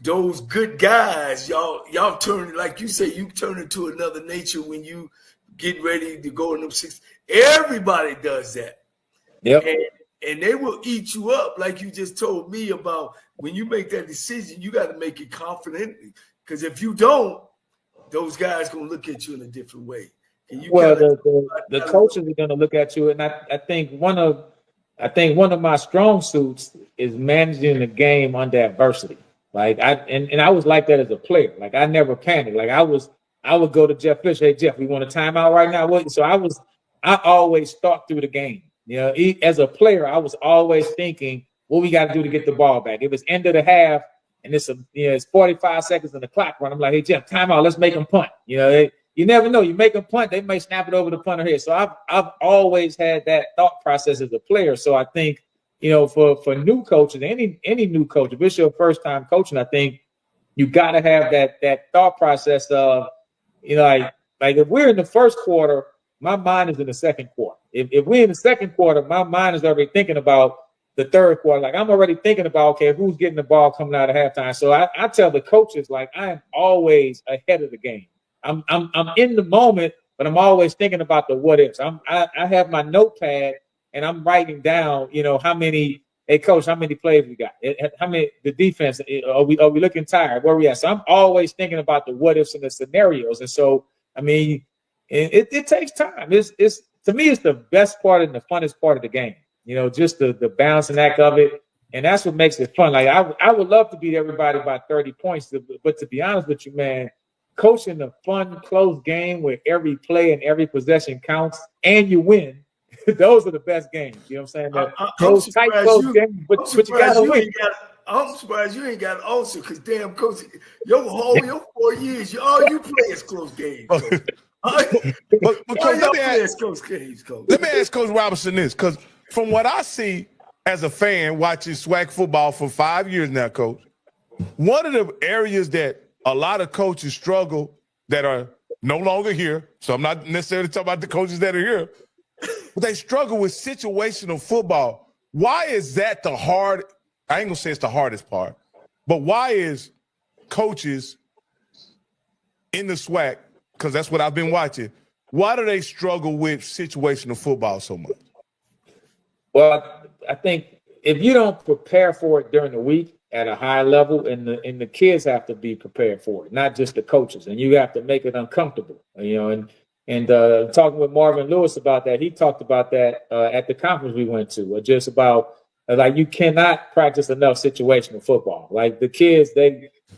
those good guys, y'all turn, like you say, you turn into another nature when you get ready to go in them six. Everybody does that. Yep. And they will eat you up, like you just told me about. When you make that decision, you got to make it confidently. Because if you don't, those guys gonna look at you in a different way. The coaches are gonna look at you, and I think one of my strong suits is managing the game under adversity. Like I was like that as a player. Like I never panicked. Like I would go to Jeff Fisher. Hey Jeff, we want a timeout right now. So I always thought through the game. As a player, I was always thinking what we got to do to get the ball back. If it's end of the half and it's 45 seconds in the clock run, I'm like, hey Jeff, timeout. Let's make them punt. You never know. You make them punt, they may snap it over the punter head. So I've always had that thought process as a player. So I think, for new coaches, any new coach, if it's your first time coaching, I think you got to have that thought process of, like if we're in the first quarter, my mind is in the second quarter. If we're in the second quarter, my mind is already thinking about the third quarter. Like I'm already thinking about, okay, who's getting the ball coming out of halftime. So I tell the coaches, like I am always ahead of the game. I'm in the moment, but I'm always thinking about the what ifs. I have my notepad and I'm writing down, how many plays we got? How many the defense? Are we looking tired? Where are we at? So I'm always thinking about the what ifs and the scenarios. And so it takes time. It's to me, it's the best part and the funnest part of the game. Just the balancing act of it. And that's what makes it fun. Like I would love to beat everybody by 30 points, but to be honest with you, man, coaching a fun, close game where every play and every possession counts and you win, those are the best games. You know what I'm saying? Those tight, close games, but you got to win. I'm surprised you ain't got an ulcer because, damn, coach, your 4 years, all you play is close games. Coach. But coach, let me ask Coach Robinson this, because from what I see as a fan watching SWAC football for 5 years now, Coach, one of the areas that a lot of coaches struggle that are no longer here, so I'm not necessarily talking about the coaches that are here, but they struggle with situational football. Why is that I ain't gonna say it's the hardest part, but why is coaches in the SWAC, because that's what I've been watching, why do they struggle with situational football so much? Well, I think if you don't prepare for it during the week at a high level, and the kids have to be prepared for it, not just the coaches, and you have to make it uncomfortable, and talking with Marvin Lewis about that, he talked about that at the conference we went to, just about like you cannot practice enough situational football. Like the kids,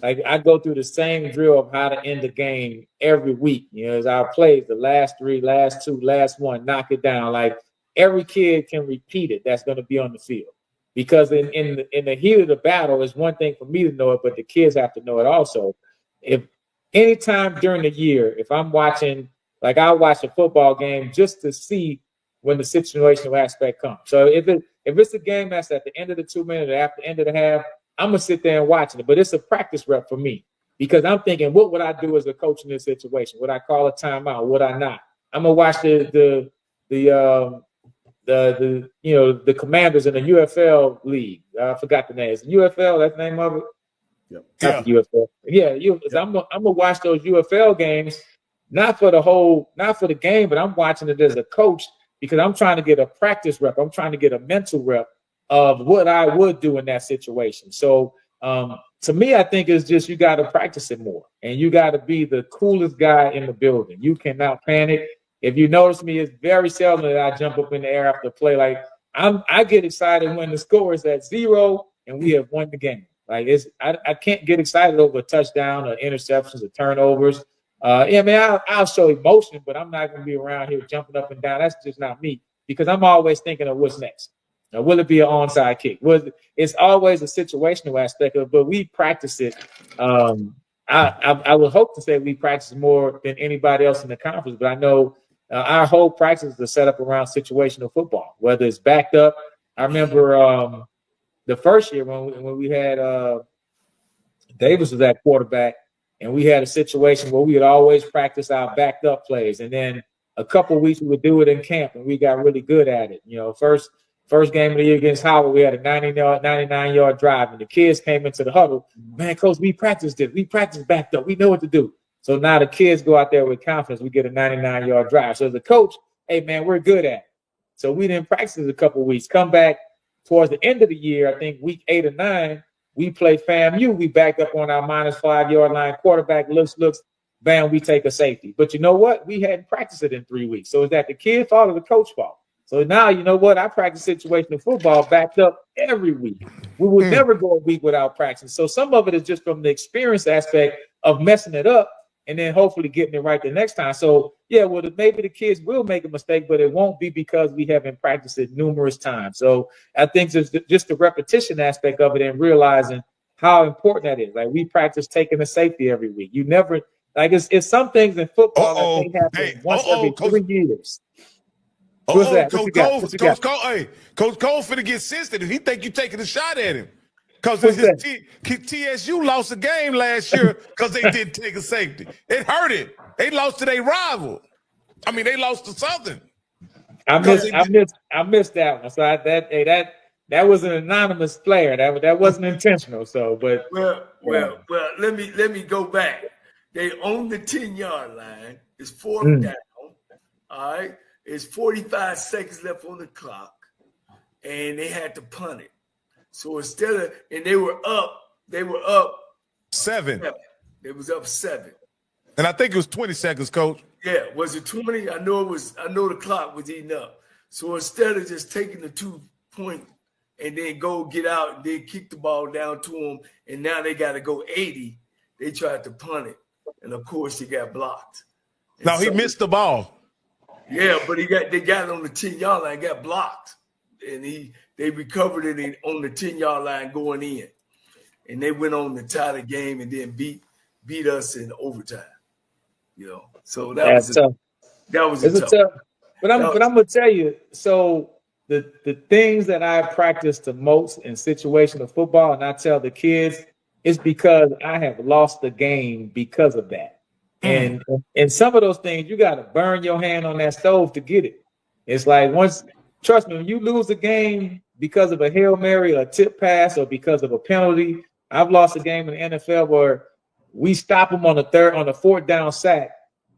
I go through the same drill of how to end the game every week. As our plays, the last 3, last 2, last 1, knock it down. Like every kid can repeat it. That's going to be on the field. Because in the heat of the battle, it's one thing for me to know it, but the kids have to know it also. If anytime during the year, if I'm watching, like I'll watch a football game just to see when the situational aspect comes. So if it's a game that's at the end of the 2 minutes or after the end of the half, I'm gonna sit there and watch it. But it's a practice rep for me because I'm thinking, what would I do as a coach in this situation? Would I call a timeout? Would I not? I'm gonna watch the Commanders in the UFL league. I forgot the name. Is it UFL? That's the name of it. Yeah. Not the UFL. Yeah, I'm gonna watch those UFL games, not for the game, but I'm watching it as a coach because I'm trying to get a practice rep. I'm trying to get a mental rep of what I would do in that situation. So to me, I think it's just you got to practice it more, and you got to be the coolest guy in the building. You cannot panic. If you notice me, it's very seldom that I jump up in the air after play. Like I get excited when the score is at 0 and we have won the game. Like I can't get excited over a touchdown or interceptions or turnovers. I'll show emotion, but I'm not going to be around here jumping up and down. That's just not me because I'm always thinking of what's next. Now, will it be an onside kick? It's always a situational aspect of it, but we practice it. I would hope to say we practice more than anybody else in the conference, but I know our whole practice is set up around situational football, whether it's backed up. I remember the first year when we had Davis was at quarterback, and we had a situation where we would always practice our backed up plays, and then a couple of weeks we would do it in camp, and we got really good at it. First game of the year against Howard, we had a 99-yard drive, and the kids came into the huddle. Man, coach, we practiced this. We practiced backed up. We know what to do. So now the kids go out there with confidence. We get a 99-yard drive. So as a coach, hey, man, we're good at it. So we didn't practice a couple of weeks. Come back towards the end of the year, I think week 8 or 9, we play FAMU. We backed up on our -5-yard line. Quarterback looks, bam, we take a safety. But you know what? We hadn't practiced it in 3 weeks. So is that the kid fault or the coach fault? So now, you know what? I practice situational football backed up every week. We would never go a week without practice. So some of it is just from the experience aspect of messing it up and then hopefully getting it right the next time. So, yeah, well, maybe the kids will make a mistake, but it won't be because we haven't practiced it numerous times. So I think it's just the repetition aspect of it and realizing how important that is. Like we practice taking a safety every week. You never – like it's some things in football that think happen once every 3 years. What's that? Coach Cole finna get sensitive. He think you taking a shot at him. Because TSU lost a game last year because they didn't take a safety. It hurt it. They lost to their rival. I mean, they lost to something. I missed that one. So that was an anonymous player. That wasn't intentional. So, but well, let me go back. They own the 10-yard line. It's 4th down. All right. It's 45 seconds left on the clock, and they had to punt it. So instead of, and they were up 7. They was up 7. And I think it was 20 seconds, Coach. Yeah, was it 20? I know the clock was eating up. So instead of just taking the 2 point and then go get out and then kick the ball down to them, and now they got to go 80, they tried to punt it. And of course, he got blocked. Now he missed the ball. Yeah, but they got it on the 10-yard line, got blocked, and they recovered it on the 10-yard line going in, and they went on to tie the game and then beat us in overtime. So that was tough. But I'm gonna tell you, so the things that I practice the most in situational football, and I tell the kids, is because I have lost the game because of that. And some of those things, you got to burn your hand on that stove to get it. It's like trust me, when you lose a game because of a Hail Mary, a tip pass, or because of a penalty, I've lost a game in the NFL where we stop them on the 4th down sack,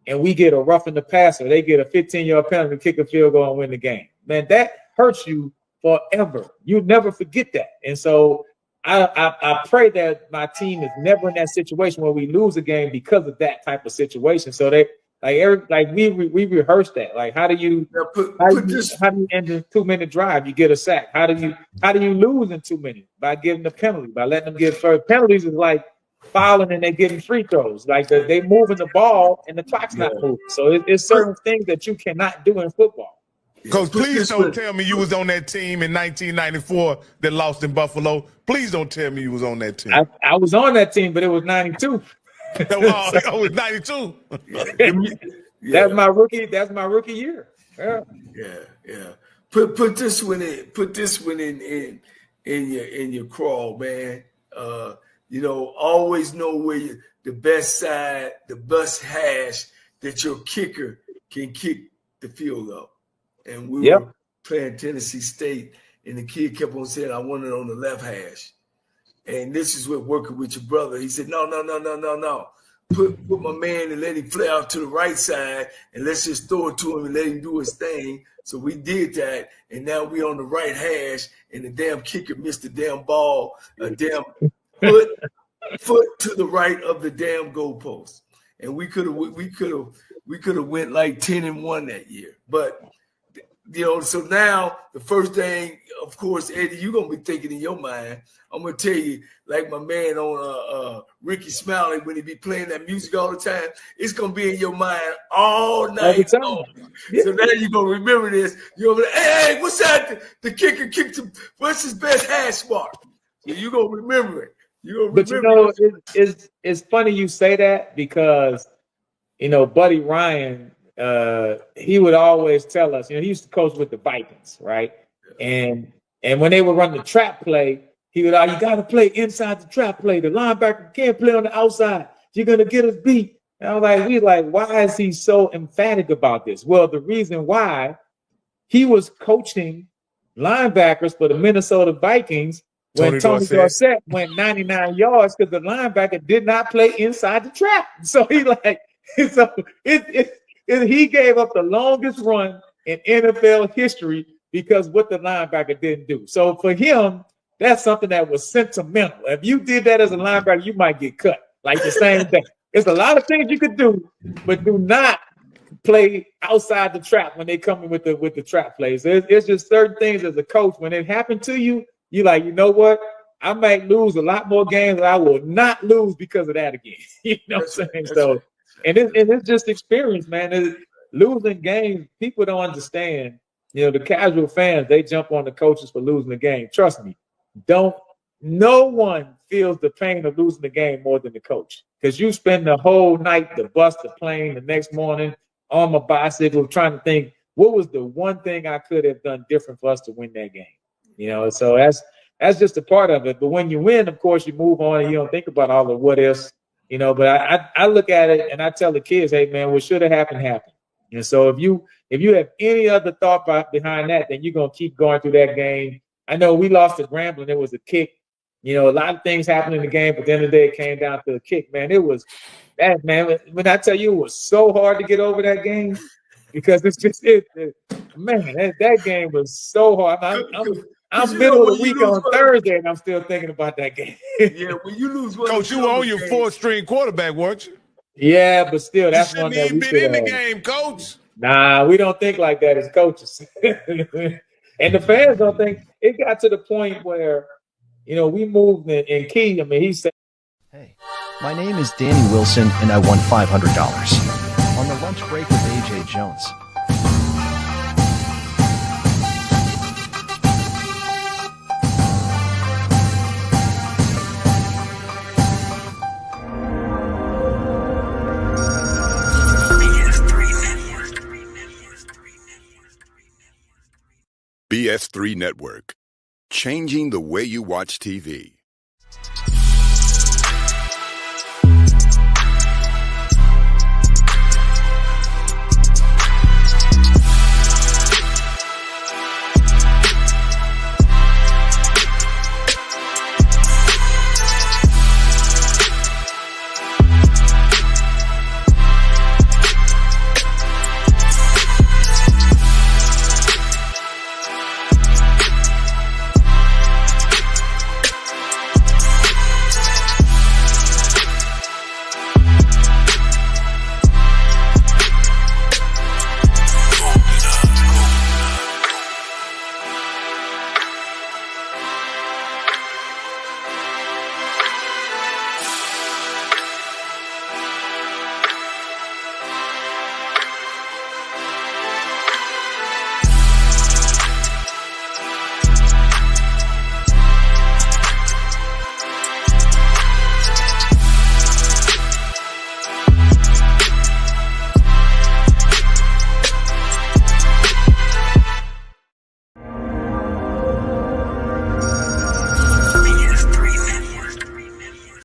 and we get a roughing the passer. They get a 15-yard penalty, kick a field goal, and win the game. Man, that hurts you forever. You never forget that. And so I pray that my team is never in that situation where we lose a game because of that type of situation. So they we rehearse that. Like how do you end a 2-minute drive? You get a sack. How do you lose in 2 minutes? By giving the penalty, by letting them get first. Penalties is like fouling and they getting free throws. Like they moving the ball and the clock's not moving. So it's certain things that you cannot do in football. Coach, please don't tell me you was on that team in 1994 that lost in Buffalo. Please don't tell me you was on that team. I was on that team, but it was 92. It was 92. Yeah. That's my rookie year. Yeah. Yeah. Put this one in. Put this one in your crawl, man. Always know where the best side, the best hash that your kicker can kick the field goal. And we were playing Tennessee State, and the kid kept on saying, I want it on the left hash. And this is what working with your brother. He said, no. Put my man and let him play out to the right side, and let's just throw it to him and let him do his thing. So we did that, and now we on the right hash, and the damn kicker missed the damn ball, a damn foot to the right of the damn goalpost. And we could have went like 10-1 that year. But so now the first thing, of course, Eddie, you're gonna be thinking in your mind. I'm gonna tell you, like my man on Ricky Smiley, when he be playing that music all the time, it's gonna be in your mind all night long. Yeah. So now you're gonna remember this. You're gonna be like, hey, what's that? The kicker kicked him. What's his best hash mark? So you're gonna remember it. It's funny you say that because Buddy Ryan, he would always tell us, he used to coach with the Vikings, right? And when they would run the trap play, he would, you got to play inside the trap play. The linebacker can't play on the outside. You're going to get us beat. And I'm like, why is he so emphatic about this? Well, the reason why, he was coaching linebackers for the Minnesota Vikings when Tony Dorsett went 99 yards because the linebacker did not play inside the trap. So he gave up the longest run in NFL history because what the linebacker didn't do. So for him, that's something that was sentimental. If you did that as a linebacker, you might get cut. Like the same thing. There's a lot of things you could do, but do not play outside the trap when they come in with the trap plays. It's just certain things as a coach. When it happened to you, you're like, you know what? I might lose a lot more games, but I will not lose because of that again. You know what I'm saying? So, and it's just experience, man. Losing games, people don't understand. The casual fans, they jump on the coaches for losing the game. Trust me, no one feels the pain of losing the game more than the coach. Because you spend the whole night, the bus, the plane, the next morning on my bicycle trying to think, what was the one thing I could have done different for us to win that game? So that's just a part of it. But when you win, of course, you move on and you don't think about all the what ifs, but I look at it and I tell the kids, hey, man, what should have happened. And so if you have any other thought behind that, then you're going to keep going through that game. I know we lost to Grambling. It was a kick. A lot of things happened in the game, but at the end of the day, it came down to a kick, man. It was that, man. When I tell you it was so hard to get over that game because it's just man, that game was so hard. I'm middle of the week on Thursday, and I'm still thinking about that game. Yeah, when you lose one, Coach, you were on your fourth-string quarterback, weren't you? Yeah, but still, that's one that we been in the game, Coach. Nah, we don't think like that as coaches, and the fans don't think. It got to the point where, we moved in Key. I mean, he said, "Hey, my name is Danny Wilson, and I won $500 on the lunch break with AJ Jones." BS3 Network, changing the way you watch TV.